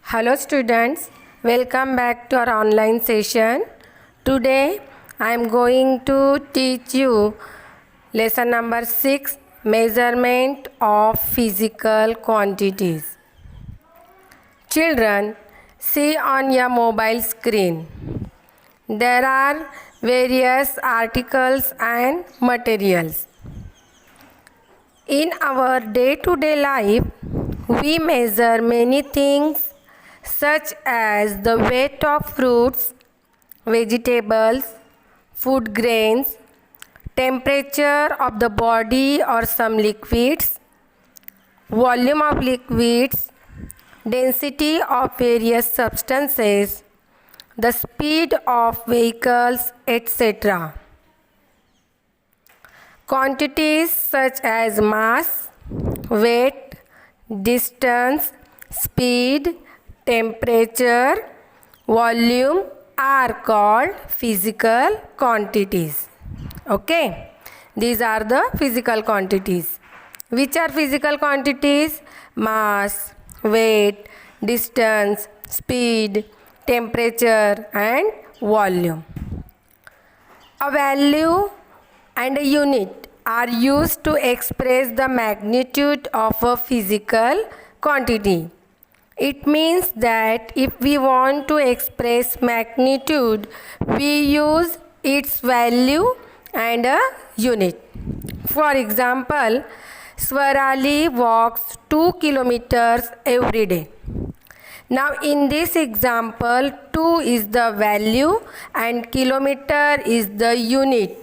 Hello students, welcome back to our online session. Today I am going to teach you lesson number 6, measurement of physical quantities. Children, see on your mobile screen. There are various articles and materials. In our day-to-day life, we measure many things such as the weight of fruits, vegetables, food grains, temperature of the body or some liquids, volume of liquids, density of various substances, the speed of vehicles, etc. Quantities such as mass, weight, distance, speed, temperature, volume are called physical quantities. Okay, these are the physical quantities. Which are physical quantities? Mass, weight, distance, speed, temperature and volume. A value and a unit are used to express the magnitude of a physical quantity. It means that if we want to express magnitude, we use its value and a unit. For example, Swarali walks 2 kilometers every day. Now in this example, 2 is the value and kilometer is the unit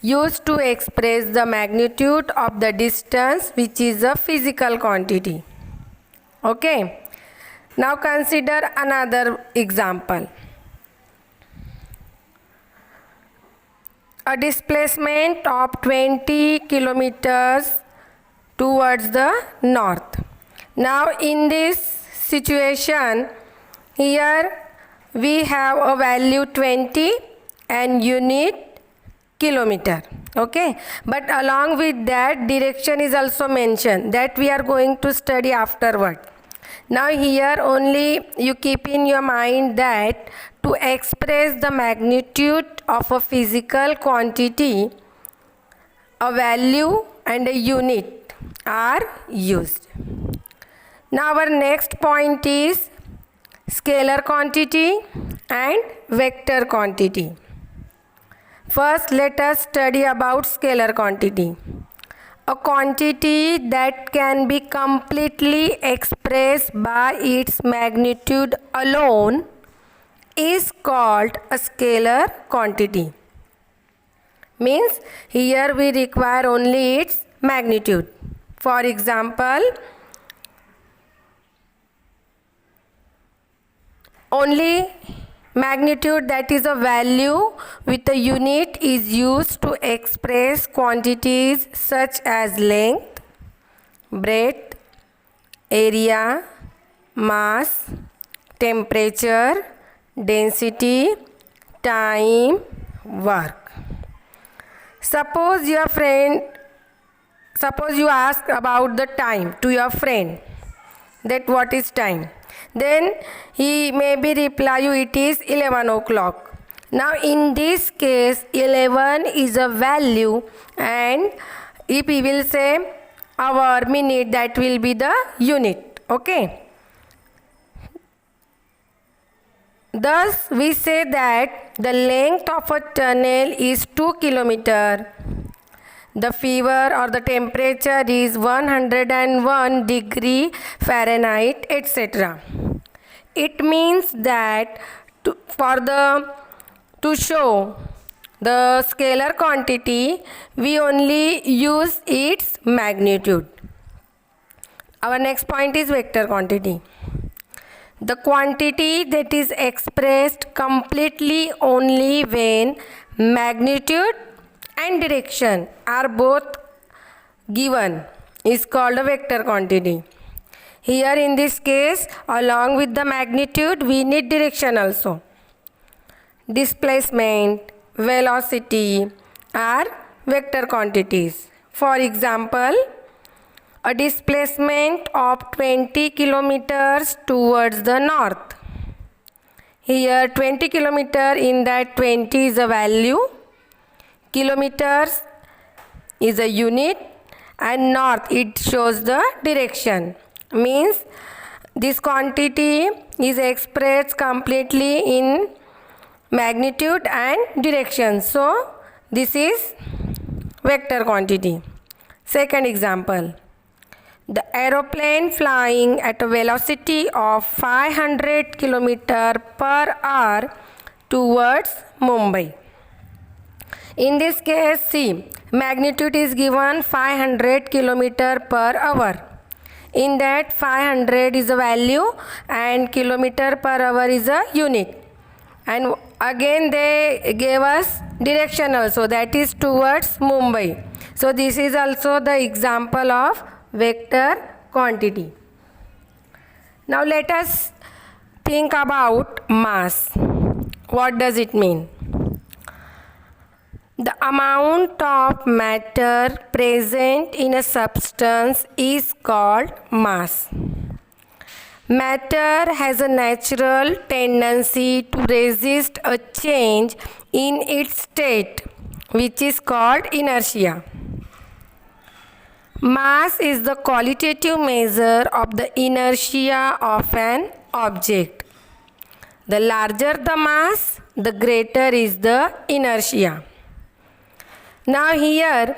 used to express the magnitude of the distance, which is a physical quantity. Okay, now consider another example. A displacement of 20 kilometers towards the north. Now in this situation, here we have a value 20 and unit kilometer. Okay, but along with that, direction is also mentioned that we are going to study afterward. Now here only you keep in your mind that to express the magnitude of a physical quantity, a value and a unit are used. Now our next point is scalar quantity and vector quantity. First, let us study about scalar quantity. A quantity that can be completely expressed by its magnitude alone is called a scalar quantity. Means here we require only its magnitude. For example, only magnitude, that is a value with a unit, is used to express quantities such as length, breadth, area, mass, temperature, density, time, work. Suppose you ask about the time to your friend, that what is time. Then he maybe reply you it is 11 o'clock. Now in this case 11 is a value, and if he will say hour, minute, that will be the unit. Okay. Thus we say that the length of a tunnel is 2 kilometers. The fever or the temperature is 101 degree Fahrenheit, etc. It means that to show the scalar quantity, we only use its magnitude. Our next point is vector quantity. The quantity that is expressed completely only when magnitude and direction are both given is called a vector quantity. Here in this case, along with the magnitude, we need direction also. Displacement, velocity are vector quantities. For example, a displacement of 20 kilometers towards the north. Here 20 kilometer, in that 20 is a value, kilometers is a unit, and north it shows the direction. Means this quantity is expressed completely in magnitude and direction. So this is vector quantity. Second example. The aeroplane flying at a velocity of 500 km per hour towards Mumbai. In this case, see, magnitude is given 500 km per hour. In that 500 is a value and kilometer per hour is a unit. And again they gave us direction also, that is towards Mumbai. So this is also the example of vector quantity. Now let us think about mass. What does it mean? The amount of matter present in a substance is called mass. Matter has a natural tendency to resist a change in its state, which is called inertia. Mass is the qualitative measure of the inertia of an object. The larger the mass, the greater is the inertia. Now here,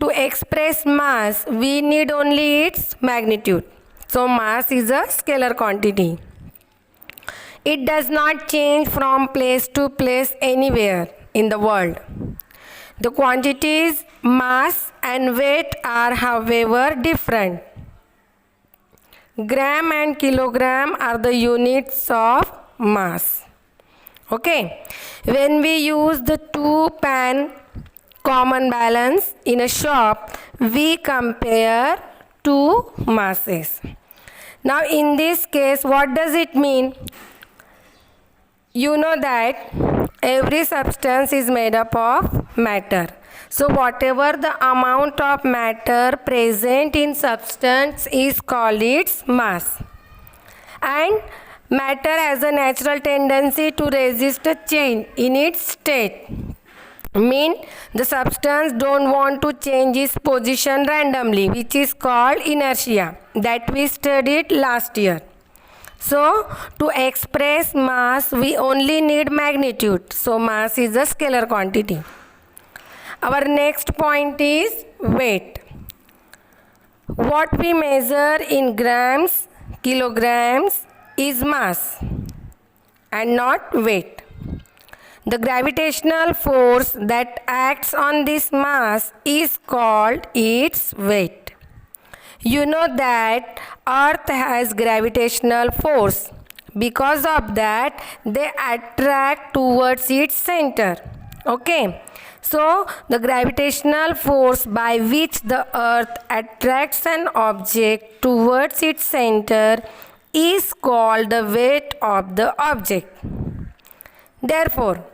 to express mass, we need only its magnitude. So mass is a scalar quantity. It does not change from place to place anywhere in the world. The quantities mass and weight are, however, different. Gram and kilogram are the units of mass. Okay. When we use the 2-pan common balance in a shop, we compare two masses. Now in this case, what does it mean? You know that every substance is made up of matter. So whatever the amount of matter present in substance is called its mass. And matter has a natural tendency to resist a change in its state. Mean the substance don't want to change its position randomly, which is called inertia, that we studied last year. So to express mass, we only need magnitude. So mass is a scalar quantity. Our next point is weight. What we measure in grams, kilograms is mass and not weight. The gravitational force that acts on this mass is called its weight. You know that Earth has gravitational force. Because of that, they attract towards its center. Okay. So, the gravitational force by which the Earth attracts an object towards its center is called the weight of the object. Therefore,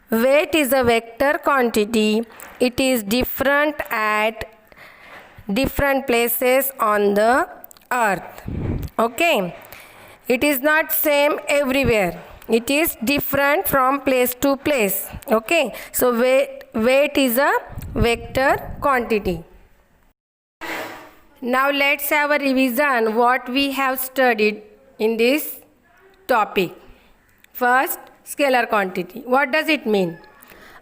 weight is a vector quantity. It is different at different places on the earth. Okay. It is not same everywhere. It is different from place to place. Okay. So weight is a vector quantity. Now let's have a revision what we have studied in this topic. First, scalar quantity. What does it mean?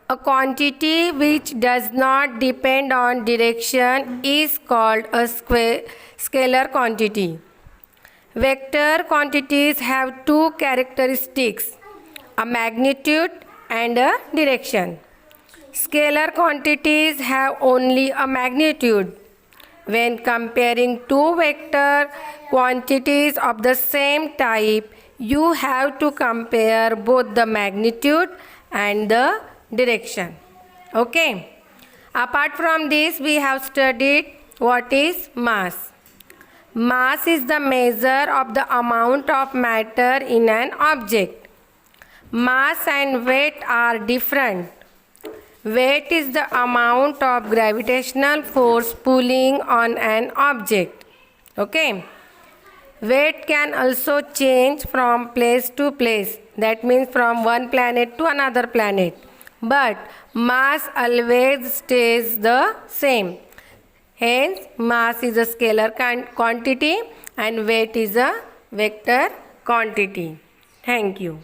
A quantity which does not depend on direction is called a scalar quantity. Vector quantities have two characteristics, a magnitude and a direction. Scalar quantities have only a magnitude. When comparing two vector quantities of the same type, you have to compare both the magnitude and the direction. Okay. Apart from this, we have studied what is mass. Mass is the measure of the amount of matter in an object. Mass and weight are different. Weight is the amount of gravitational force pulling on an object. Okay. Weight can also change from place to place. That means from one planet to another planet. But mass always stays the same. Hence, mass is a scalar quantity and weight is a vector quantity. Thank you.